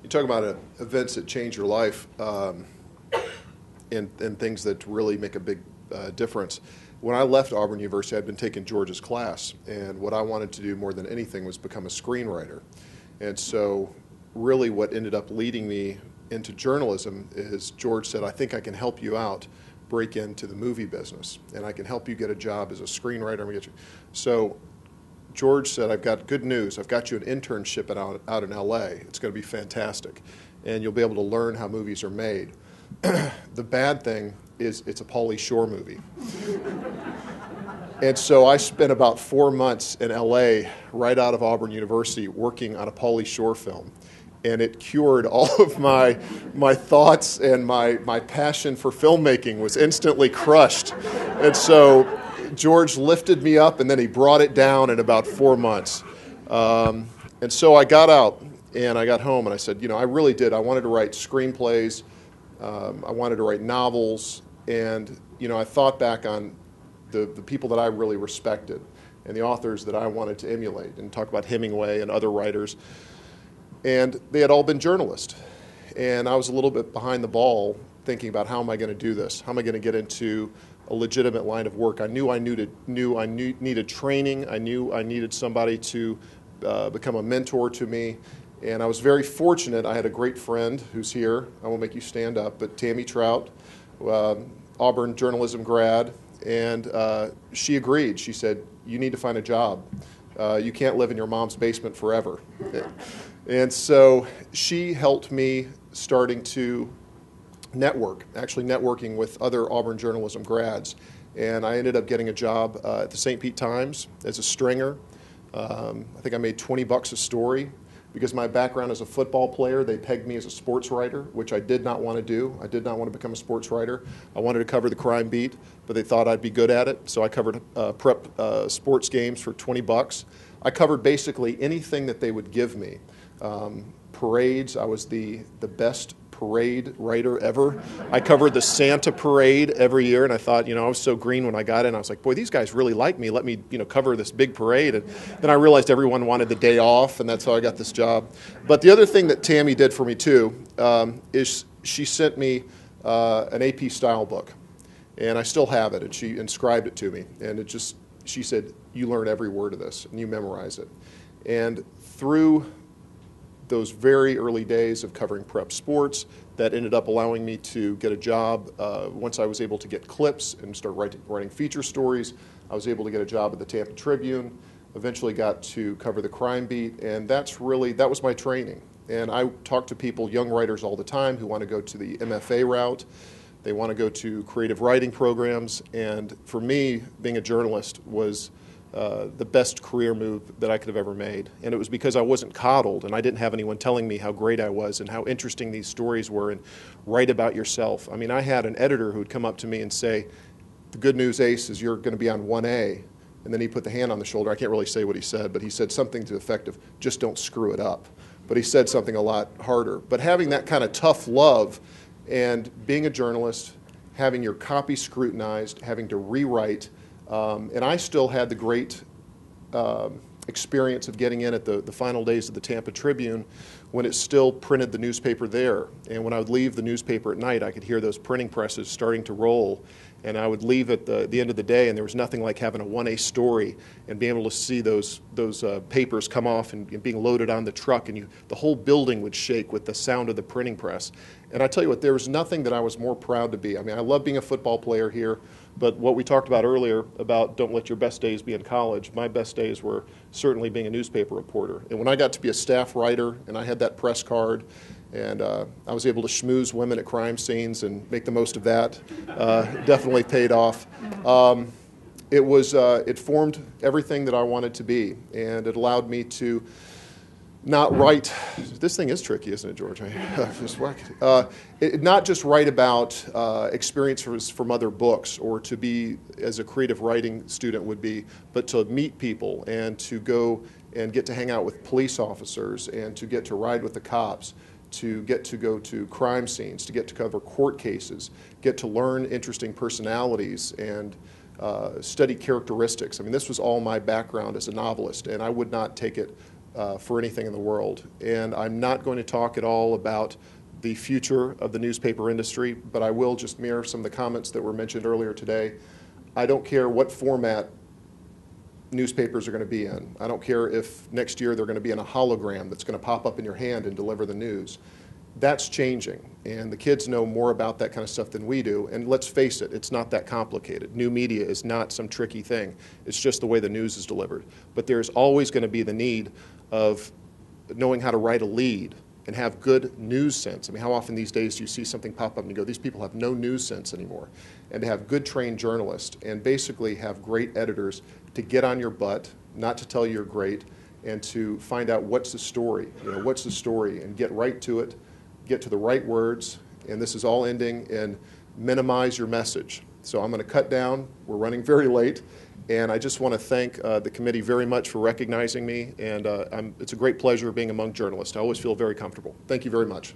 You talk about events that change your life and things that really make a big difference. When I left Auburn University, I'd been taking George's class, and what I wanted to do more than anything was become a screenwriter. And so really what ended up leading me into journalism is George said, I think I can help you out, break into the movie business, and I can help you get a job as a screenwriter. So George said, I've got good news. I've got you an internship out in LA. It's going to be fantastic. And you'll be able to learn how movies are made. The bad thing is it's a Pauly Shore movie. And so I spent about 4 months in LA right out of Auburn University working on a Pauly Shore film. And it cured all of my thoughts, and my passion for filmmaking was instantly crushed. And so George lifted me up, and then he brought it down in about 4 months. And so I got out, and I got home, and I said, I really did. I wanted to write screenplays. I wanted to write novels. And, I thought back on the people that I really respected and the authors that I wanted to emulate, and talk about Hemingway and other writers. And they had all been journalists. And I was a little bit behind the ball thinking about, how am I going to do this? How am I going to get into a legitimate line of work? I knew I needed training. I knew I needed somebody to become a mentor to me. And I was very fortunate. I had a great friend who's here. I won't make you stand up, but Tammy Trout, Auburn journalism grad. And she agreed. She said, you need to find a job. You can't live in your mom's basement forever. And so she helped me starting to network, actually networking with other Auburn journalism grads. And I ended up getting a job at the St. Pete Times as a stringer. I think I made $20 a story. Because my background as a football player, they pegged me as a sports writer, which I did not want to do. I did not want to become a sports writer. I wanted to cover the crime beat, but they thought I'd be good at it. So I covered prep sports games for $20. I covered basically anything that they would give me. Parades, I was the best parade writer ever. I covered the Santa parade every year, and I thought, I was so green when I got in. I was like, boy, these guys really like me. Let me, cover this big parade. And then I realized everyone wanted the day off, and that's how I got this job. But the other thing that Tammy did for me too is she sent me an AP style book, and I still have it. And she inscribed it to me, and she said, you learn every word of this, and you memorize it. And through those very early days of covering prep sports, that ended up allowing me to get a job. Once I was able to get clips and start writing feature stories, I was able to get a job at the Tampa Tribune, eventually got to cover the crime beat, and that was my training. And I talk to people, young writers all the time, who want to go to the MFA route. They want to go to creative writing programs, and for me, being a journalist was the best career move that I could have ever made. And it was because I wasn't coddled, and I didn't have anyone telling me how great I was and how interesting these stories were, and write about yourself. I mean, I had an editor who would come up to me and say, the good news, Ace, is you're going to be on 1A. And then he put the hand on the shoulder. I can't really say what he said, but he said something to the effect of, just don't screw it up. But he said something a lot harder. But having that kind of tough love, and being a journalist, having your copy scrutinized, having to rewrite, and I still had the great experience of getting in at the final days of the Tampa Tribune when it still printed the newspaper there. And when I would leave the newspaper at night, I could hear those printing presses starting to roll. And I would leave at the end of the day, and there was nothing like having a 1A story and being able to see those papers come off and being loaded on the truck, and the whole building would shake with the sound of the printing press. And I tell you what, there was nothing that I was more proud to be. I mean, I love being a football player here, but what we talked about earlier about don't let your best days be in college, my best days were certainly being a newspaper reporter. And when I got to be a staff writer, and I had that press card, and I was able to schmooze women at crime scenes and make the most of that, definitely paid off. It formed everything that I wanted to be, and it allowed me to not write. This thing is tricky, isn't it, George? Just whack it. Not just write about experiences from other books, or to be as a creative writing student would be, but to meet people and to go and get to hang out with police officers, and to get to ride with the cops, to get to go to crime scenes, to get to cover court cases, get to learn interesting personalities and study characteristics. I mean, this was all my background as a novelist, and I would not take it for anything in the world. And I'm not going to talk at all about the future of the newspaper industry, but I will just mirror some of the comments that were mentioned earlier today. I don't care what format newspapers are going to be in. I don't care if next year they're going to be in a hologram that's going to pop up in your hand and deliver the news. That's changing, and the kids know more about that kind of stuff than we do. And let's face it, it's not that complicated. New media is not some tricky thing. It's just the way the news is delivered. But there's always going to be the need of knowing how to write a lead and have good news sense. I mean, how often these days do you see something pop up and you go, these people have no news sense anymore? And to have good trained journalists and basically have great editors to get on your butt, not to tell you you're great, and to find out what's the story, what's the story, and get right to it, get to the right words, and this is all ending in minimize your message. So I'm going to cut down. We're running very late. And I just want to thank the committee very much for recognizing me, and it's a great pleasure being among journalists. I always feel very comfortable. Thank you very much.